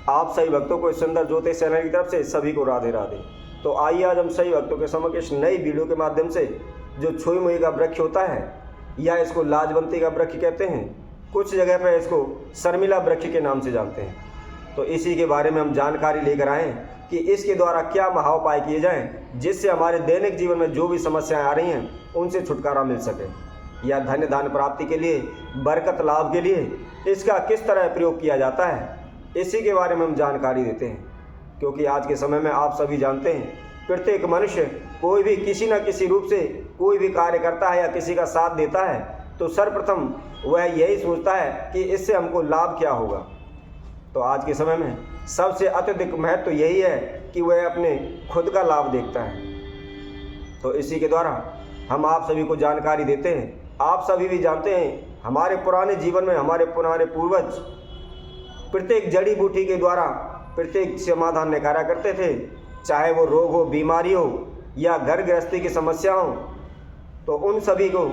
आप सभी भक्तों को इस सुंदर ज्योतिष चैनल की तरफ से सभी को राधे राधे। तो आइए आज हम सभी भक्तों के समक्ष इस नई वीडियो के माध्यम से जो छुई मुई का वृक्ष होता है या इसको लाजवंती का वृक्ष कहते हैं, कुछ जगह पर इसको शर्मिला वृक्ष के नाम से जानते हैं, तो इसी के बारे में हम जानकारी लेकर आए कि इसके द्वारा क्या महाउपाय किए जाएं जिससे हमारे दैनिक जीवन में जो भी समस्याएं आ रही हैं उनसे छुटकारा मिल सके, या धन्य दान प्राप्ति के लिए, बरकत लाभ के लिए इसका किस तरह प्रयोग किया जाता है, इसी के बारे में हम जानकारी देते हैं। क्योंकि आज के समय में आप सभी जानते हैं प्रत्येक मनुष्य कोई भी किसी न किसी रूप से कोई भी कार्य करता है या किसी का साथ देता है तो सर्वप्रथम वह यही सोचता है कि इससे हमको लाभ क्या होगा। तो आज के समय में सबसे अत्यधिक महत्व तो यही है कि वह अपने खुद का लाभ देखता है। तो इसी के द्वारा हम आप सभी को जानकारी देते हैं। आप सभी भी जानते हैं हमारे पुराने जीवन में हमारे पुराने पूर्वज प्रत्येक जड़ी बूटी के द्वारा प्रत्येक समाधान निकारा करते थे, चाहे वो रोग हो, बीमारी हो या घर गृहस्थी की समस्या हो। तो उन सभी को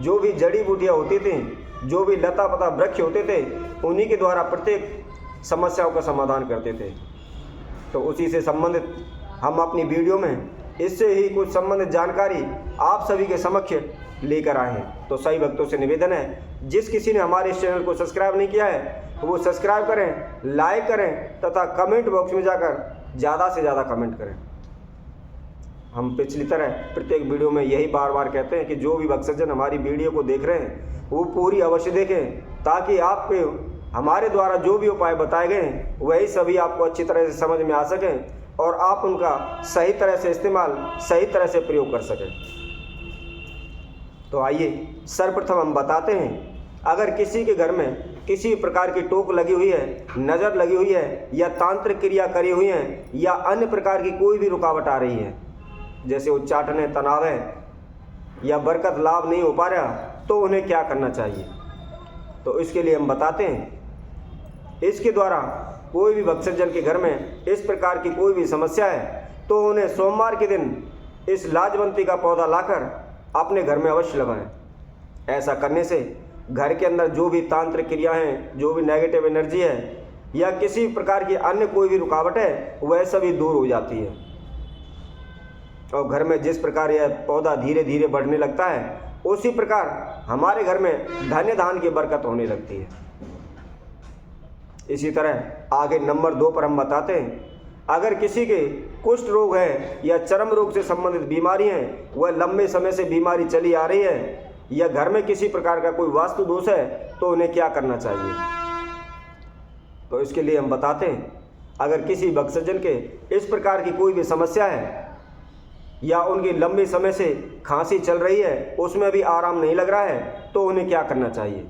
जो भी जड़ी बूटियाँ होती थी, जो भी लता पता वृक्ष होते थे, उन्हीं के द्वारा प्रत्येक समस्याओं का समाधान करते थे। तो उसी से संबंधित हम अपनी वीडियो में इससे ही कुछ संबंधित जानकारी आप सभी के समक्ष लेकर आए हैं। तो सही भक्तों से निवेदन है, जिस किसी ने हमारे इस चैनल को सब्सक्राइब नहीं किया है वो सब्सक्राइब करें, लाइक करें तथा कमेंट बॉक्स में जाकर ज़्यादा से ज़्यादा कमेंट करें। हम पिछली तरह प्रत्येक वीडियो में यही बार बार कहते हैं कि जो भी भक्तजन हमारी वीडियो को देख रहे हैं वो पूरी अवश्य देखें, ताकि आपके हमारे द्वारा जो भी उपाय बताए गए हैं वही सभी आपको अच्छी तरह से समझ में आ सकें और आप उनका सही तरह से इस्तेमाल, सही तरह से प्रयोग कर सकें। तो आइए सर्वप्रथम हम बताते हैं, अगर किसी के घर में किसी प्रकार की टोक लगी हुई है, नज़र लगी हुई है या तांत्रिक क्रिया करी हुई है या अन्य प्रकार की कोई भी रुकावट आ रही है, जैसे उच्चाटन है, तनाव है या बरकत लाभ नहीं हो पा रहा, तो उन्हें क्या करना चाहिए। तो इसके लिए हम बताते हैं, इसके द्वारा कोई भी भक्तजन के घर में इस प्रकार की कोई भी समस्या है तो उन्हें सोमवार के दिन इस लाजवंती का पौधा लाकर अपने घर में अवश्य लगाएं। ऐसा करने से घर के अंदर जो भी तांत्रिक क्रिया हैं, जो भी नेगेटिव एनर्जी है या किसी प्रकार की अन्य कोई भी रुकावट है वह सभी दूर हो जाती है और घर में जिस प्रकार यह पौधा धीरे धीरे बढ़ने लगता है उसी प्रकार हमारे घर में धन्य धान की बरकत होने लगती है। इसी तरह आगे नंबर 2 पर हम बताते हैं, अगर किसी के कुष्ठ रोग है या चर्म रोग से संबंधित बीमारी है, वह लंबे समय से बीमारी चली आ रही है या घर में किसी प्रकार का कोई वास्तु दोष है तो उन्हें क्या करना चाहिए। तो इसके लिए हम बताते हैं, अगर किसी भक्तजन के इस प्रकार की कोई भी समस्या है या उनकी लंबे समय से खांसी चल रही है, उसमें भी आराम नहीं लग रहा है, तो उन्हें क्या करना चाहिए।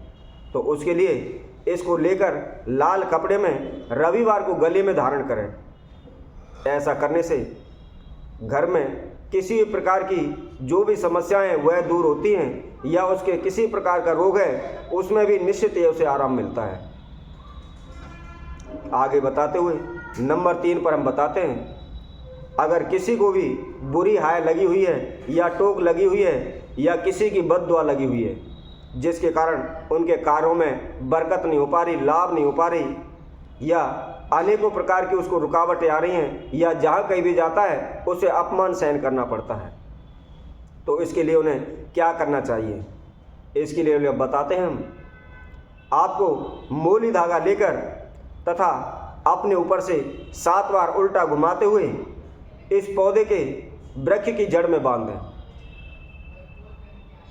तो उसके लिए इसको लेकर लाल कपड़े में रविवार को गले में धारण करें। ऐसा करने से घर में किसी प्रकार की जो भी समस्याएं वह दूर होती हैं या उसके किसी प्रकार का रोग है उसमें भी निश्चित ही उसे आराम मिलता है। आगे बताते हुए नंबर 3 पर हम बताते हैं, अगर किसी को भी बुरी हाय लगी हुई है या टोक लगी हुई है या किसी की बद्दुआ लगी हुई है जिसके कारण उनके कार्यों में बरकत नहीं हो पा रही, लाभ नहीं हो पा रही या अनेकों प्रकार की उसको रुकावटें आ रही हैं या जहाँ कहीं भी जाता है उसे अपमान सहन करना पड़ता है, तो इसके लिए उन्हें क्या करना चाहिए। इसके लिए उन्हें बताते हैं हम, आपको मूली धागा लेकर तथा अपने ऊपर से 7 बार उल्टा घुमाते हुए इस पौधे के वृक्ष की जड़ में बांध दें।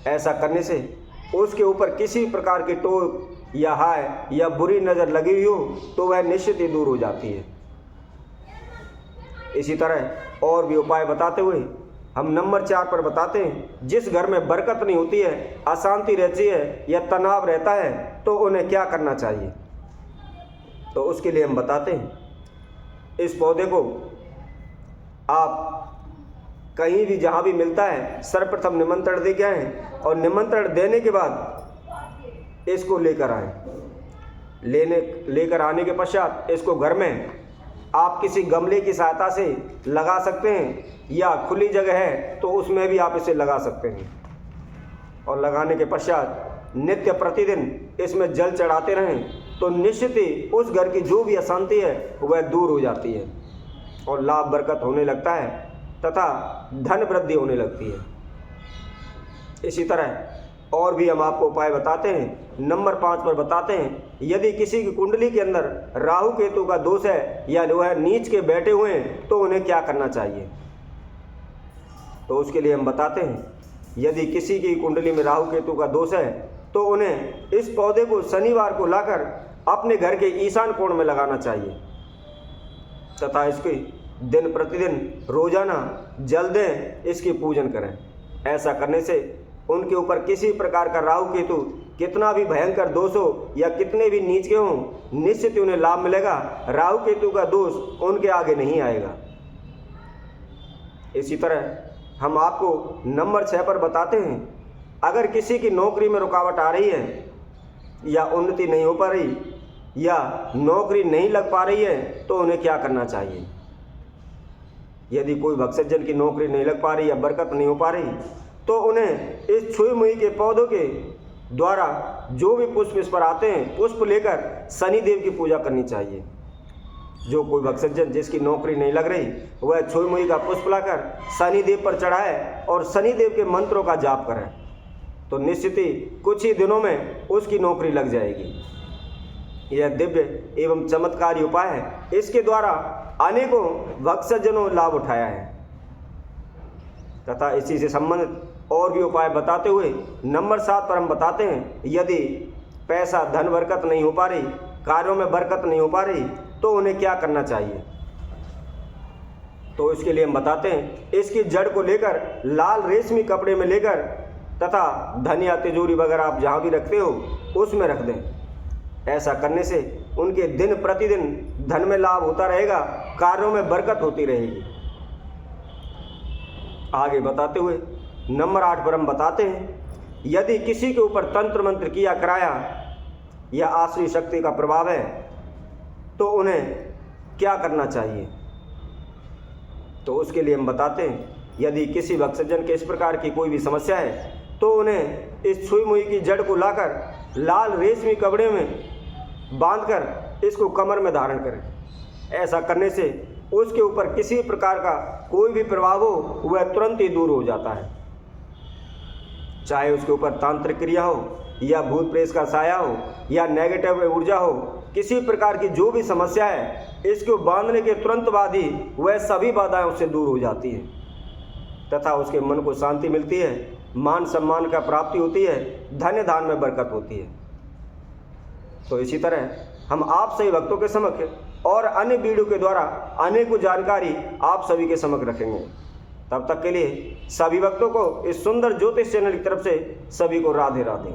ऐसा करने से उसके ऊपर किसी प्रकार की टोक या हाय या बुरी नज़र लगी हुई हो तो वह निश्चित ही दूर हो जाती है। इसी तरह और भी उपाय बताते हुए हम नंबर 4 पर बताते हैं, जिस घर में बरकत नहीं होती है, अशांति रहती है या तनाव रहता है तो उन्हें क्या करना चाहिए। तो उसके लिए हम बताते हैं, इस पौधे को आप कहीं भी जहाँ भी मिलता है सर्वप्रथम निमंत्रण दे के आएँ और निमंत्रण देने के बाद इसको लेकर आएँ। लेकर आने के पश्चात इसको घर में आप किसी गमले की सहायता से लगा सकते हैं या खुली जगह है तो उसमें भी आप इसे लगा सकते हैं और लगाने के पश्चात नित्य प्रतिदिन इसमें जल चढ़ाते रहें तो निश्चित ही उस घर की जो भी अशांति है वह दूर हो जाती है और लाभ बरकत होने लगता है तथा धन वृद्धि होने लगती है। इसी तरह और भी हम आपको उपाय बताते हैं। नंबर 5 पर बताते हैं, यदि किसी की कुंडली के अंदर राहु केतु का दोष है या वह नीच के बैठे हुए हैं तो उन्हें क्या करना चाहिए। तो उसके लिए हम बताते हैं, यदि किसी की कुंडली में राहु केतु का दोष है तो उन्हें इस पौधे को शनिवार को लाकर अपने घर के ईशान कोण में लगाना चाहिए तथा इसकी दिन प्रतिदिन रोजाना जल दें, इसकी पूजन करें। ऐसा करने से उनके ऊपर किसी प्रकार का राहु केतु कितना भी भयंकर दोष हो या कितने भी नीच के हों, निश्चित उन्हें लाभ मिलेगा। राहु केतु का दोष उनके आगे नहीं आएगा। इसी तरह हम आपको नंबर 6 पर बताते हैं, अगर किसी की नौकरी में रुकावट आ रही है या उन्नति नहीं हो पा रही या नौकरी नहीं लग पा रही है तो उन्हें क्या करना चाहिए। यदि कोई भक्तजन की नौकरी नहीं लग पा रही या बरकत नहीं हो पा रही तो उन्हें इस छुई मुई के पौधों के द्वारा जो भी पुष्प इस पर आते हैं, पुष्प लेकर शनिदेव की पूजा करनी चाहिए। जो कोई भक्तजन जिसकी नौकरी नहीं लग रही वह छुई मुई का पुष्प लाकर शनिदेव पर चढ़ाए और शनिदेव के मंत्रों का जाप करें तो निश्चित ही कुछ ही दिनों में उसकी नौकरी लग जाएगी। यह दिव्य एवं चमत्कारी उपाय है। इसके द्वारा अनेकों भक्तजनों लाभ उठाया है तथा इसी से संबंधित और भी उपाय बताते हुए नंबर 7 पर हम बताते हैं, यदि पैसा धन बरकत नहीं हो पा रही, कार्यों में बरकत नहीं हो पा रही तो उन्हें क्या करना चाहिए। तो इसके लिए हम बताते हैं, इसकी जड़ को लेकर लाल रेशमी कपड़े में लेकर तथा धन या तिजोरी वगैरह आप जहाँ भी रखते हो उसमें रख दें। ऐसा करने से उनके दिन प्रतिदिन धन में लाभ होता रहेगा, कार्यों में बरकत होती रहेगी। आगे बताते हुए नंबर 8 पर हम बताते हैं, यदि किसी के ऊपर तंत्र मंत्र किया कराया या आश्री शक्ति का प्रभाव है तो उन्हें क्या करना चाहिए। तो उसके लिए हम बताते हैं, यदि किसी भक्तजन के इस प्रकार की कोई भी समस्या है तो उन्हें इस छुई मुई की जड़ को लाकर लाल रेशमी कपड़े में बांधकर इसको कमर में धारण करें। ऐसा करने से उसके ऊपर किसी प्रकार का कोई भी प्रभाव हो वह तुरंत ही दूर हो जाता है। चाहे उसके ऊपर तांत्रिक क्रिया हो या भूत प्रेत का साया हो या नेगेटिव ऊर्जा हो, किसी प्रकार की जो भी समस्या है, इसको बांधने के तुरंत बाद ही वह सभी बाधाएं उससे दूर हो जाती हैं तथा उसके मन को शांति मिलती है, मान सम्मान का प्राप्ति होती है, धन्य दान में बरकत होती है। तो इसी तरह हम आप सभी भक्तों के समक्ष और अन्य वीडियो के द्वारा अनेकों जानकारी आप सभी के समक्ष रखेंगे। तब तक के लिए सभी भक्तों को इस सुंदर ज्योतिष चैनल की तरफ से सभी को राधे राधे।